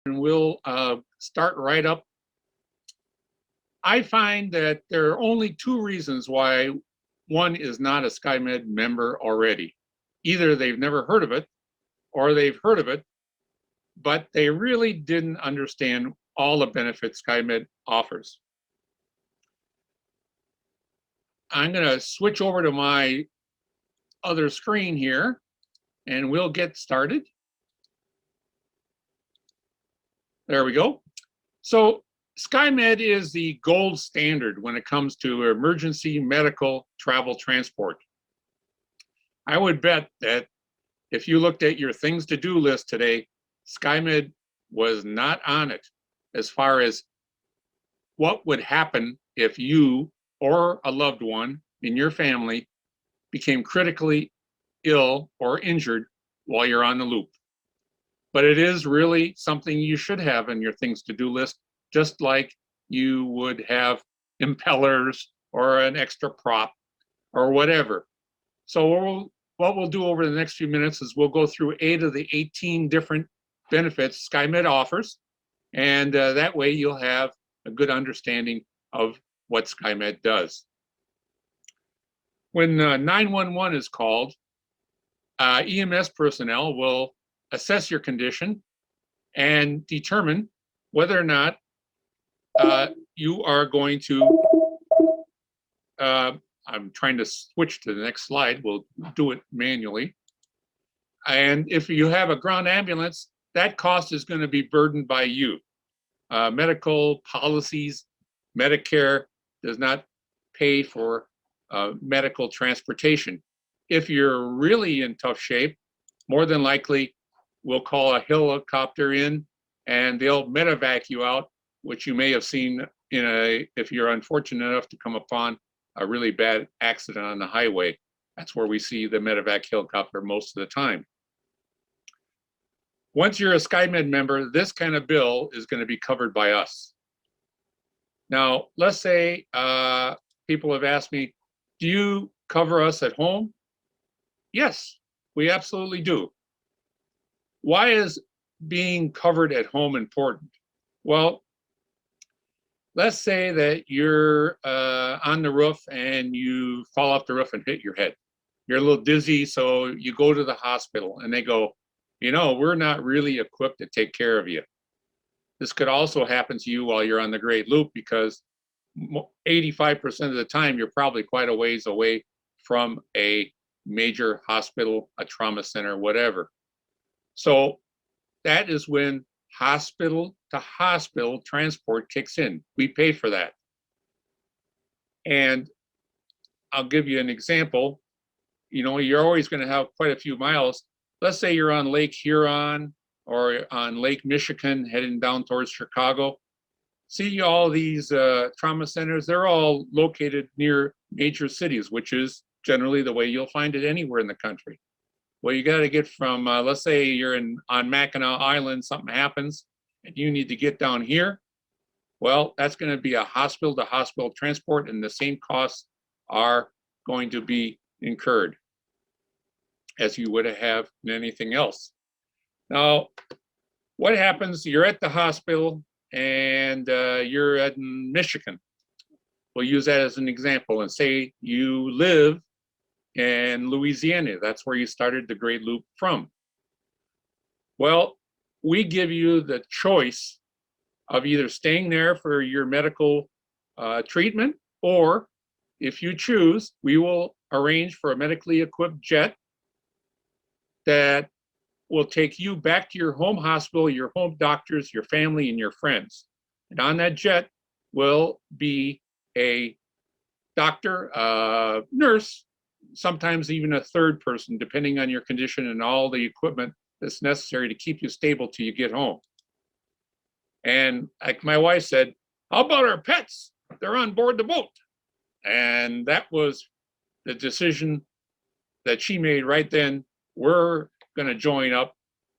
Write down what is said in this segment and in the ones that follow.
and we'll start right up. I find that there are only two reasons why one is not a SkyMed member already. Either they've never heard of it, or they've heard of it, but they really didn't understand all the benefits SkyMed offers. I'm going to switch over to my other screen here, and we'll get started. There we go. So SkyMed is the gold standard when it comes to emergency medical travel transport. I would bet that if you looked at your things to do list today, SkyMed was not on it as far as what would happen if you or a loved one in your family became critically ill or injured while you're on the loop. But it is really something you should have in your things to do list, just like you would have impellers or an extra prop or whatever. So what we'll do over the next few minutes is we'll go through 8 of the 18 different benefits SkyMed offers, and that way you'll have a good understanding of what SkyMed does. When 911 is called, EMS personnel will assess your condition and determine whether or not you are going to, I'm trying to switch to the next slide, we'll do it manually. And if you have a ground ambulance, that cost is going to be burdened by you. Medical policies, Medicare does not pay for medical transportation. If you're really in tough shape, more than likely we'll call a helicopter in and they'll medevac you out, which you may have seen if you're unfortunate enough to come upon a really bad accident on the highway. That's where we see the medevac helicopter most of the time. Once you're a SkyMed member, this kind of bill is going to be covered by us. Now, let's say people have asked me, do you cover us at home? Yes, we absolutely do. Why is being covered at home important? Well, let's say that you're on the roof and you fall off the roof and hit your head. You're a little dizzy, so you go to the hospital and they go, you know, we're not really equipped to take care of you. This could also happen to you while you're on the Great Loop because 85% of the time you're probably quite a ways away from a major hospital, a trauma center, whatever. So that is when hospital to hospital transport kicks in. We pay for that. And I'll give you an example. You know, you're always going to have quite a few miles. Let's say you're on Lake Huron or on Lake Michigan heading down towards Chicago. See all these trauma centers, they're all located near major cities, which is generally the way you'll find it anywhere in the country. Well, you got to get from, let's say you're on Mackinac Island, something happens, and you need to get down here. Well, that's going to be a hospital to hospital transport, and the same costs are going to be incurred as you would have in anything else. Now, what happens? You're at the hospital and you're in Michigan. We'll use that as an example and say you live in Louisiana. That's where you started the Great Loop from. Well, we give you the choice of either staying there for your medical treatment, or if you choose, we will arrange for a medically equipped jet that will take you back to your home hospital, your home doctors, your family, and your friends. And on that jet will be a doctor, a nurse, sometimes even a third person, depending on your condition and all the equipment that's necessary to keep you stable till you get home. And like my wife said, how about our pets? They're on board the boat. And that was the decision that she made right then. We're going to join up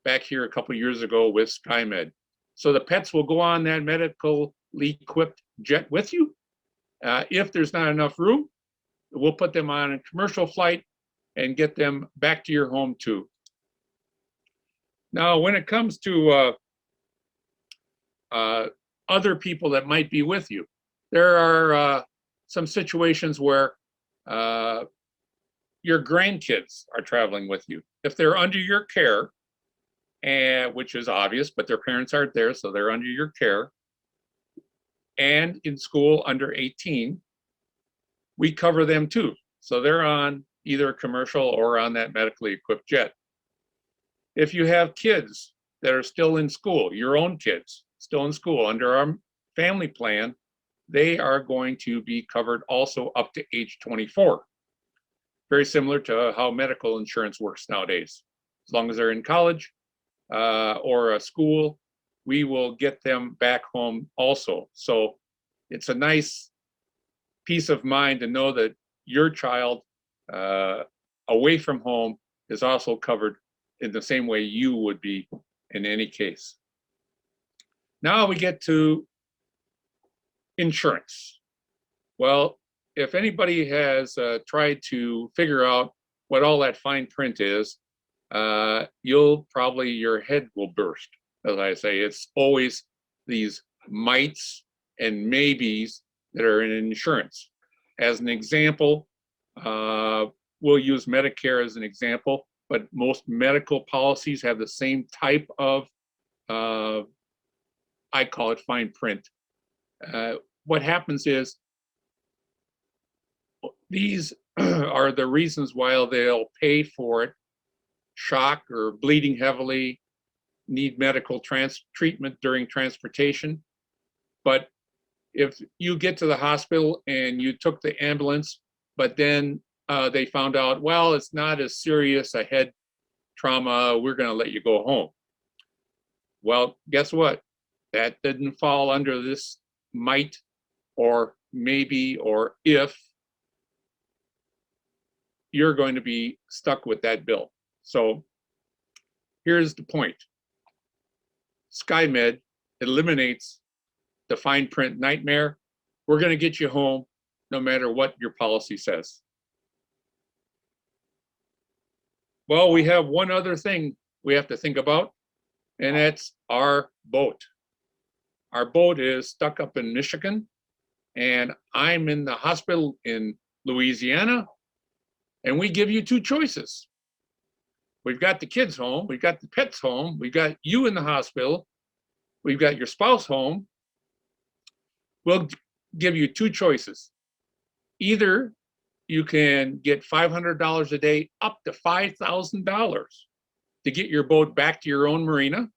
back here a couple of years ago with SkyMed. So the pets will go on that medically equipped jet with you. If there's not enough room, we'll put them on a commercial flight and get them back to your home too. Now, when it comes to other people that might be with you. There are some situations where your grandkids are traveling with you. If they're under your care, and which is obvious, but their parents aren't there, so they're under your care, and in school under 18, we cover them too. So they're on either a commercial or on that medically equipped jet. If you have kids that are still in school, your own kids still in school under our family plan, they are going to be covered also up to age 24. Very similar to how medical insurance works nowadays. As long as they're in college or a school, we will get them back home also. So it's a nice peace of mind to know that your child away from home is also covered in the same way you would be in any case. Now we get to insurance. Well, if anybody has tried to figure out what all that fine print is, your head will burst. As I say, it's always these mights and maybes that are in insurance. As an example, we'll use Medicare as an example, but most medical policies have the same type of, I call it fine print. What happens is, these are the reasons why they'll pay for it: shock or bleeding heavily, need medical treatment during transportation. But if you get to the hospital and you took the ambulance, but then they found out, well, it's not as serious a head trauma, we're going to let you go home. Well, guess what? That didn't fall under this might or maybe or if. You're going to be stuck with that bill. So here's the point. SkyMed eliminates the fine print nightmare. We're going to get you home no matter what your policy says. Well, we have one other thing we have to think about, and that's our boat. Our boat is stuck up in Michigan, and I'm in the hospital in Louisiana, and we give you two choices. We've got the kids home, we've got the pets home, we've got you in the hospital, we've got your spouse home. We'll give you two choices. Either you can get $500 a day up to $5,000 to get your boat back to your own marina,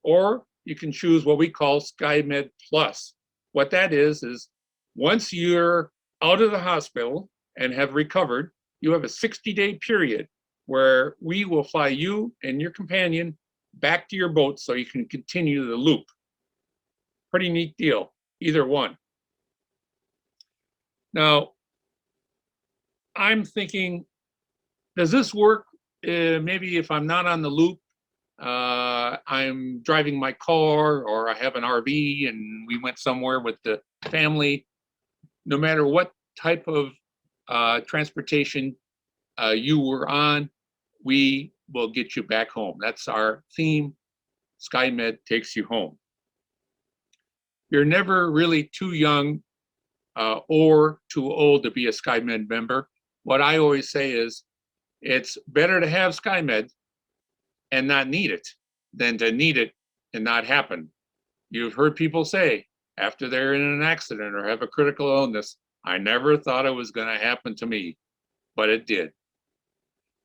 or you can choose what we call SkyMed Plus. What that is once you're out of the hospital and have recovered, you have a 60-day period where we will fly you and your companion back to your boat so you can continue the loop. Pretty neat deal, either one. Now, I'm thinking, does this work maybe if I'm not on the loop, I'm driving my car or I have an RV and we went somewhere with the family? No matter what type of transportation you were on, we will get you back home. That's our theme. SkyMed takes you home. You're never really too young or too old to be a SkyMed member. What I always say is, it's better to have SkyMed and not need it than to need it and not happen. You've heard people say, after they're in an accident or have a critical illness, I never thought it was going to happen to me, but it did.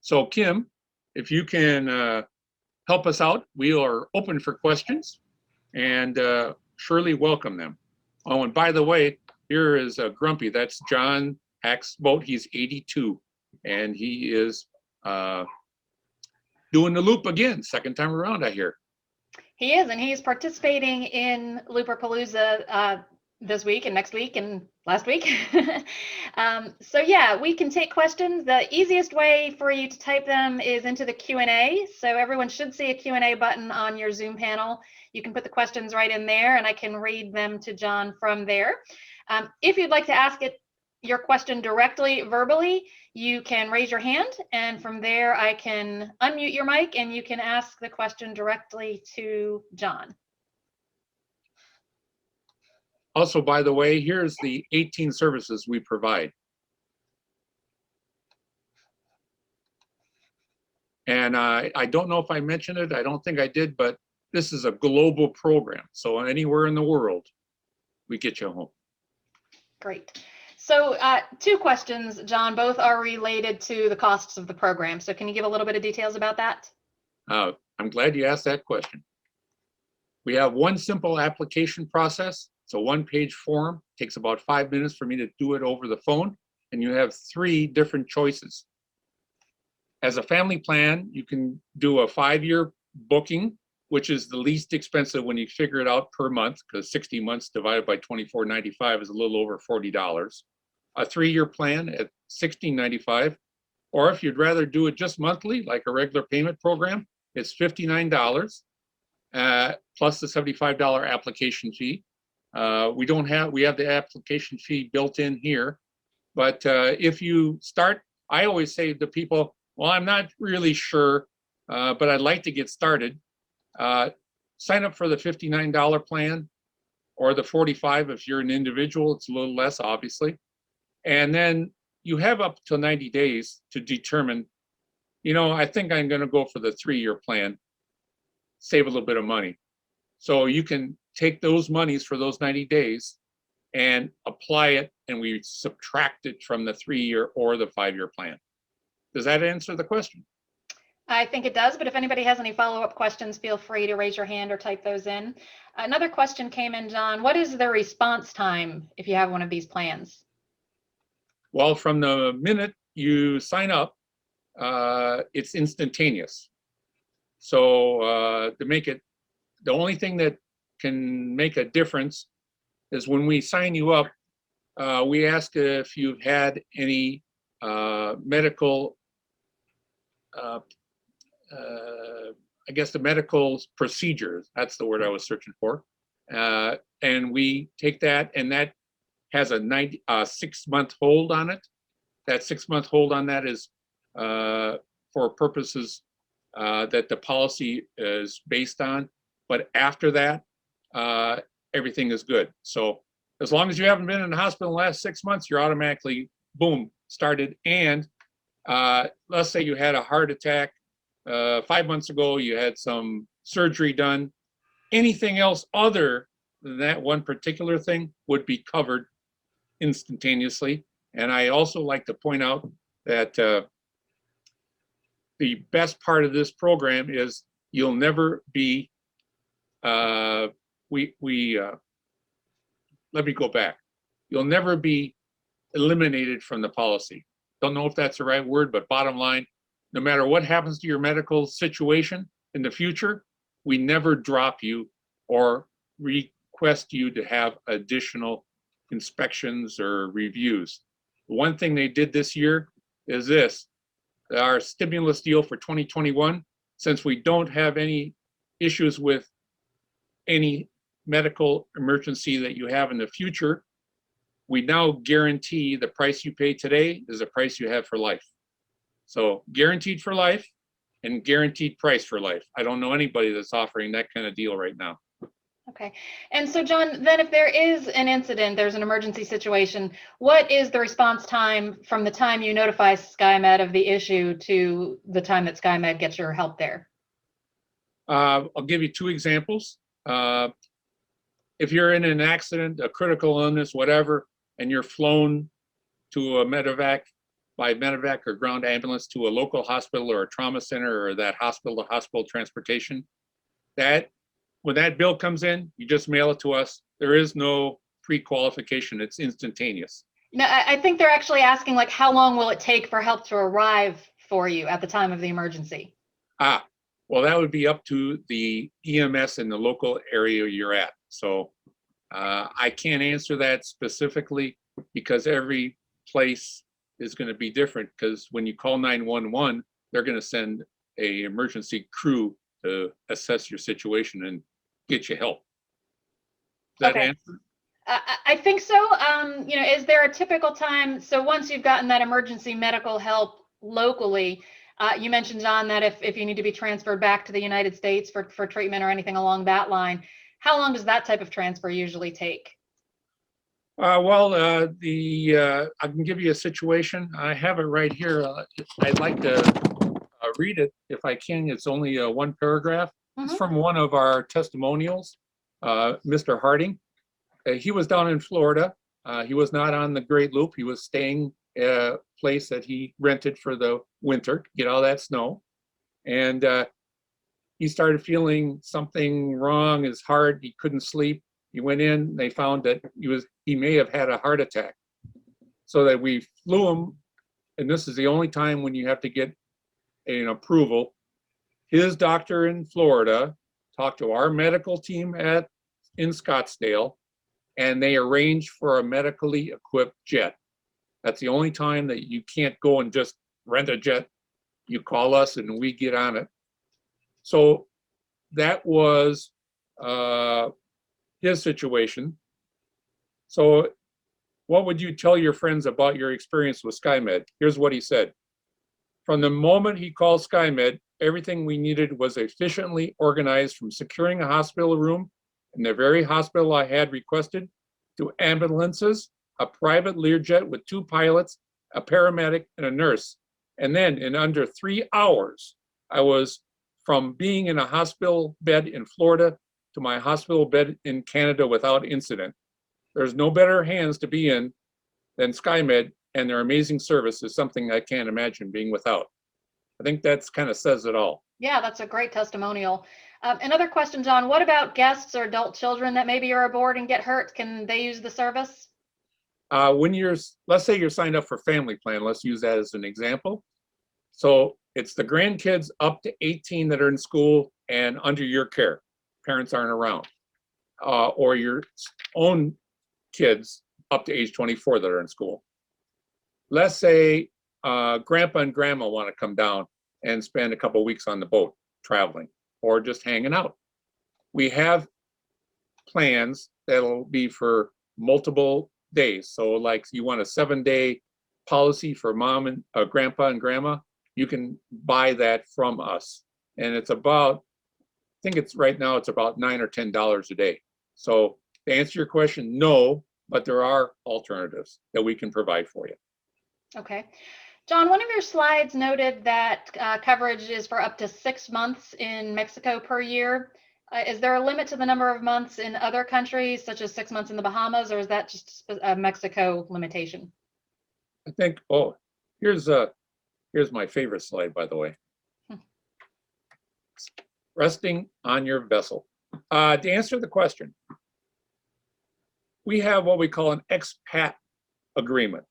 So Kim, if you can help us out, we are open for questions and surely welcome them. Oh, and by the way, here is Grumpy. That's John Hack's boat. He's 82, and he is doing the loop again, second time around, I hear. He is, and he's participating in Looperpalooza this week and next week and last week. So yeah, we can take questions. The easiest way for you to type them is into the Q&A. So everyone should see a Q&A button on your Zoom panel. You can put the questions right in there and I can read them to John from there. If you'd like to ask your question directly verbally, you can raise your hand, and from there I can unmute your mic and you can ask the question directly to John. Also, by the way, here's the 18 services we provide. And I don't know if I mentioned it, I don't think I did, but this is a global program. So anywhere in the world, we get you home. Great. So 2 questions, John, both are related to the costs of the program. So can you give a little bit of details about that? I'm glad you asked that question. We have one simple application process. It's a 1-page form. It takes about 5 minutes for me to do it over the phone. And you have 3 different choices. As a family plan, you can do a 5-year booking, which is the least expensive when you figure it out per month, because 60 months divided by $24.95 is a little over $40. A 3-year plan at $16.95. Or if you'd rather do it just monthly, like a regular payment program, it's $59 plus the $75 application fee. We have the application fee built in here. But if you start, I always say to people, well, I'm not really sure, but I'd like to get started. Sign up for the $59 plan or the $45 if you're an individual. It's a little less, obviously. And then you have up to 90 days to determine, I think I'm going to go for the 3-year plan, save a little bit of money. So you can take those monies for those 90 days and apply it, and we subtract it from the 3-year or the 5-year plan. Does that answer the question? I think it does, but if anybody has any follow-up questions, feel free to raise your hand or type those in. Another question came in, John. What is the response time if you have one of these plans? Well, from the minute you sign up, it's instantaneous. So to make it, the only thing that can make a difference is when we sign you up, we ask if you've had any medical, I guess the medical procedures, that's the word I was searching for. And we take that, and that has a 6-month hold on it. That 6-month hold on that is for purposes that the policy is based on. But after that, everything is good. So as long as you haven't been in the hospital in the last 6 months, you're automatically, boom, started. And let's say you had a heart attack 5 months ago, you had some surgery done. Anything else other than that one particular thing would be covered instantaneously. And I also like to point out that the best part of this program is you'll never be, let me go back. You'll never be eliminated from the policy. Don't know if that's the right word, but bottom line, no matter what happens to your medical situation in the future, we never drop you or request you to have additional inspections or reviews. One thing they did this year is this, our stimulus deal for 2021, since we don't have any issues with any medical emergency that you have in the future, we now guarantee the price you pay today is the price you have for life. So guaranteed for life and guaranteed price for life. I don't know anybody that's offering that kind of deal right now. Okay. And so, John, then if there is an incident, there's an emergency situation, what is the response time from the time you notify SkyMed of the issue to the time that SkyMed gets your help there? I'll give you 2 examples. If you're in an accident, a critical illness, whatever, and you're flown to a medevac, by medevac or ground ambulance to a local hospital or a trauma center or that hospital-to-hospital transportation, when that bill comes in, you just mail it to us. There is no pre-qualification. It's instantaneous. Now, I think they're actually asking, like, how long will it take for help to arrive for you at the time of the emergency? Well, that would be up to the EMS in the local area you're at. So I can't answer that specifically because every place is going to be different, because when you call 911, they're going to send an emergency crew to assess your situation and get you help. Does that answer? I think so. Is there a typical time? So once you've gotten that emergency medical help locally, you mentioned, John, that if you need to be transferred back to the United States for treatment or anything along that line, how long does that type of transfer usually take? I can give you a situation. I have it right here. I'd like to read it if I can. It's only one paragraph. It's from one of our testimonials, Mr. Harding. He was down in Florida. He was not on the Great Loop. He was staying at a place that he rented for the winter, get all that snow. And he started feeling something wrong, his heart, he couldn't sleep. He went in, they found that he may have had a heart attack. So that we flew him, and this is the only time when you have to get an approval. His doctor in Florida talked to our medical team in Scottsdale, and they arranged for a medically equipped jet. That's the only time that you can't go and just rent a jet. You call us and we get on it. So that was his situation. So what would you tell your friends about your experience with SkyMed? Here's what he said. From the moment he called SkyMed, everything we needed was efficiently organized, from securing a hospital room in the very hospital I had requested, to ambulances, a private Learjet with 2 pilots, a paramedic, and a nurse. And then in under 3 hours, I was from being in a hospital bed in Florida to my hospital bed in Canada without incident. There's no better hands to be in than SkyMed, and their amazing service is something I can't imagine being without. I think that's kind of says it all. Yeah, that's a great testimonial. Another question, John, what about guests or adult children that maybe are aboard and get hurt? Can they use the service? Let's say you're signed up for family plan, let's use that as an example. So it's the grandkids up to 18 that are in school and under your care. Parents aren't around. Or your own kids up to age 24 that are in school. Let's say grandpa and grandma want to come down and spend a couple of weeks on the boat traveling or just hanging out. We have plans that'll be for multiple days. So like you want a 7-day policy for mom and grandpa and grandma, you can buy that from us. And it's about, I think it's right now it's about $9 or $10 a day. So to answer your question, no, but there are alternatives that we can provide for you. Okay. John, one of your slides noted that coverage is for up to 6 months in Mexico per year. Is there a limit to the number of months in other countries, such as 6 months in the Bahamas, or is that just a Mexico limitation? I think, here's my favorite slide, by the way. Resting on your vessel. To answer the question, we have what we call an expat agreement.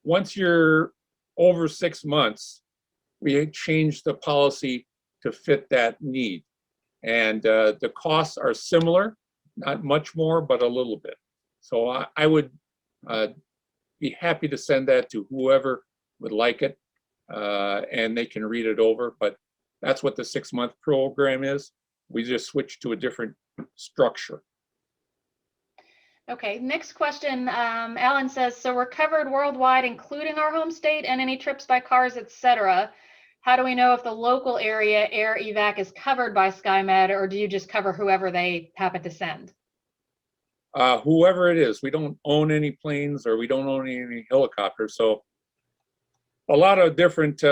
Once you're over 6 months, we change the policy to fit that need. And the costs are similar, not much more, but a little bit. So I would be happy to send that to whoever would like it, and they can read it over. But that's what the 6-month program is. We just switched to a different structure. Okay, next question. Alan says, so we're covered worldwide, including our home state and any trips by cars, etc. How do we know if the local area air evac is covered by SkyMed, or do you just cover whoever they happen to send? Whoever it is. We don't own any planes, or we don't own any helicopters. So a lot of different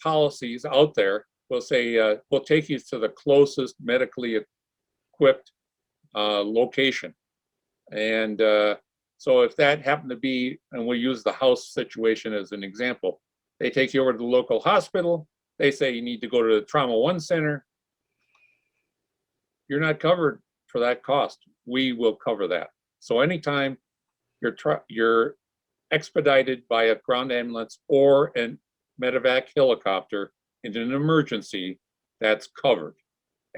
policies out there will say, we'll take you to the closest medically equipped location. And so if that happened to be, and we'll use the house situation as an example, they take you over to the local hospital. They say you need to go to the Trauma 1 center. You're not covered for that cost. We will cover that. So anytime you're expedited by a ground ambulance or a medevac helicopter in an emergency, that's covered.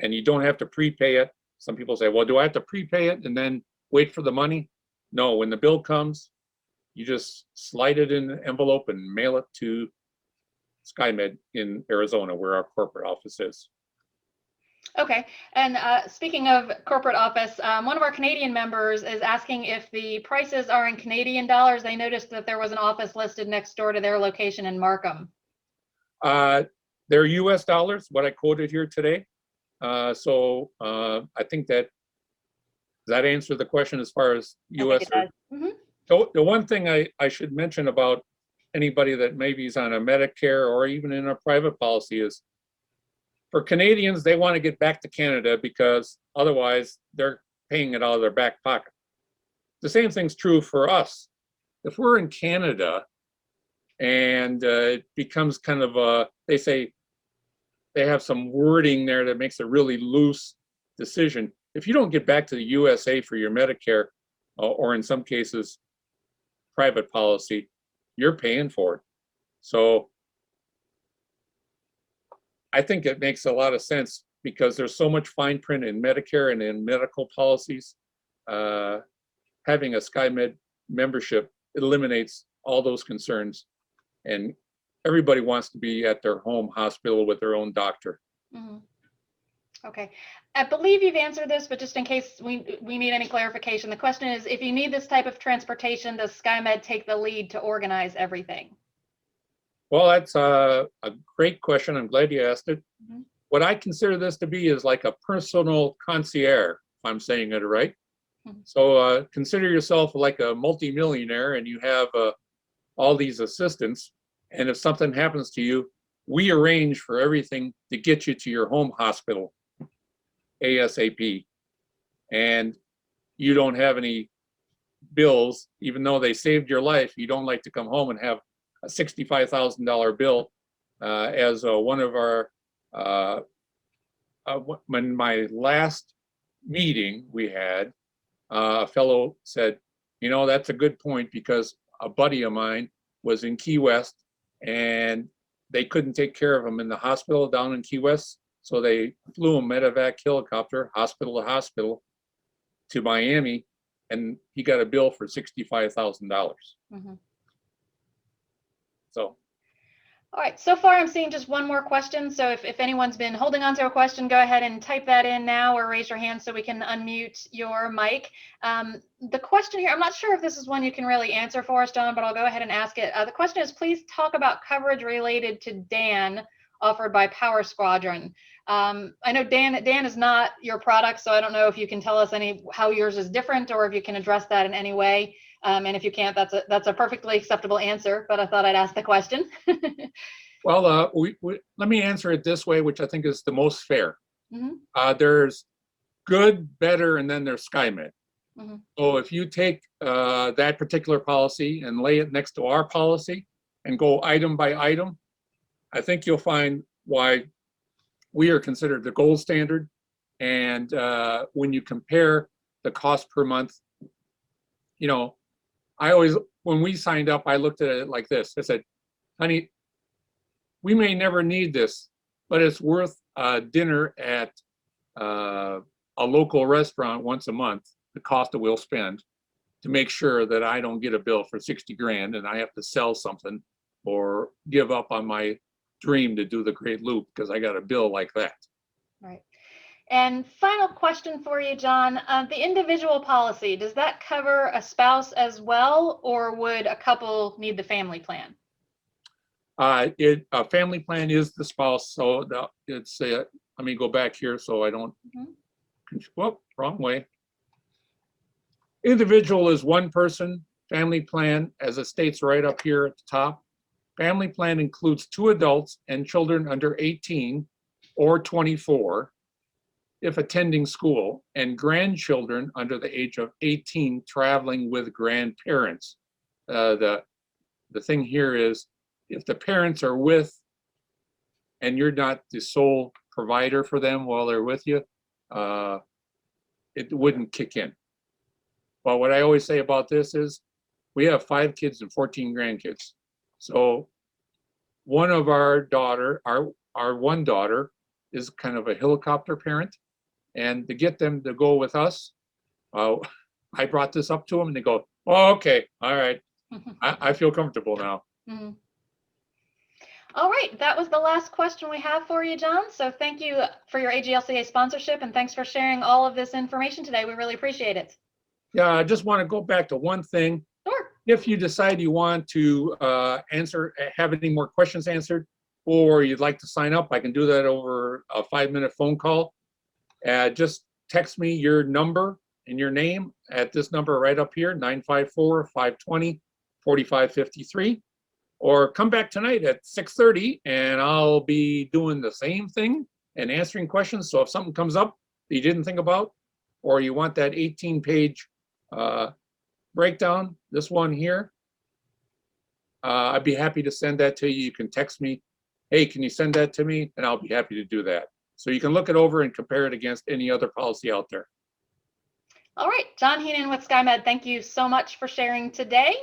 And you don't have to prepay it. Some people say, well, do I have to prepay it and then wait for the money? No, when the bill comes, you just slide it in an envelope and mail it to SkyMed in Arizona, where our corporate office is. Okay, and speaking of corporate office, one of our Canadian members is asking if the prices are in Canadian dollars. They noticed that there was an office listed next door to their location in Markham. They're US dollars, what I quoted here today. So I think that Does that answer the question as far as I think US? it does. Mhm. So the one thing I should mention about anybody that maybe is on a Medicare or even in a private policy is for Canadians, they want to get back to Canada because otherwise they're paying it out of their back pocket. The same thing's true for us. If we're in Canada and it becomes kind of a, they say they have some wording there that makes a really loose decision. If you don't get back to the USA for your Medicare, or in some cases, private policy, you're paying for it. So I think it makes a lot of sense because there's so much fine print in Medicare and in medical policies. Having a SkyMed membership eliminates all those concerns, and everybody wants to be at their home hospital with their own doctor. Mhm. Okay. I believe you've answered this, but just in case we need any clarification, the question is, if you need this type of transportation, does SkyMed take the lead to organize everything? Well, that's a great question. I'm glad you asked it. Mhm. What I consider this to be is like a personal concierge, if I'm saying it right. Mhm. So consider yourself like a multimillionaire and you have all these assistants. And if something happens to you, we arrange for everything to get you to your home hospital ASAP. And you don't have any bills, even though they saved your life. You don't like to come home and have a $65,000 bill. As one of our, when my last meeting we had, a fellow said, you know, that's a good point because a buddy of mine was in Key West and they couldn't take care of him in the hospital down in Key West. So they flew him medevac helicopter, hospital to hospital, to Miami, and he got a bill for $65,000. Mhm. So, All right, so far I'm seeing just one more question. So if anyone's been holding on to a question, go ahead and type that in now or raise your hand so we can unmute your mic. The question here, I'm not sure if this is one you can really answer for us, John, but I'll go ahead and ask it. The question is, please talk about coverage related to Dan offered by Power Squadron. I know Dan is not your product, so I don't know if you can tell us how yours is different or if you can address that in any way. And if you can't, that's a perfectly acceptable answer, but I thought I'd ask the question. well, let me answer it this way, which I think is the most fair. Mm-hmm. There's good, better, and then there's SkyMed. Mm-hmm. So if you take that particular policy and lay it next to our policy and go item by item, I think you'll find why we are considered the gold standard. And when you compare the cost per month, you know, when we signed up, I looked at it like this. I said, honey, we may never need this, but it's worth dinner at a local restaurant once a month, the cost that we'll spend to make sure that I don't get a bill for 60 grand and I have to sell something or give up on my dream to do the Great Loop because I got a bill like that. Right. And final question for you, John. The individual policy, does that cover a spouse as well, or would a couple need the family plan? A family plan is the spouse, so it's let me go back here so I don't. Mm-hmm. Whoop, wrong way. Individual is one person. Family plan, as it states right up here at the top, family plan includes 2 adults and children under 18 or 24 if attending school, and grandchildren under the age of 18 traveling with grandparents. The thing here is, if the parents are with and you're not the sole provider for them while they're with you, it wouldn't kick in. But what I always say about this is we have 5 kids and 14 grandkids. So one of our one daughter is kind of a helicopter parent. And to get them to go with us, I brought this up to them and they go, oh, okay, all right. I feel comfortable now. Mm-hmm. All right, that was the last question we have for you, John. So thank you for your AGLCA sponsorship and thanks for sharing all of this information today. We really appreciate it. Yeah, I just want to go back to one thing. Sure. If you decide you want to have any more questions answered, or you'd like to sign up, I can do that over a 5-minute phone call. Just text me your number and your name at this number right up here, 954-520-4553. Or come back tonight at 6:30 and I'll be doing the same thing and answering questions. So if something comes up that you didn't think about, or you want that 18-page breakdown, this one here, I'd be happy to send that to you. You can text me, hey, can you send that to me? And I'll be happy to do that. So you can look it over and compare it against any other policy out there. All right, John Heenan with SkyMed, thank you so much for sharing today.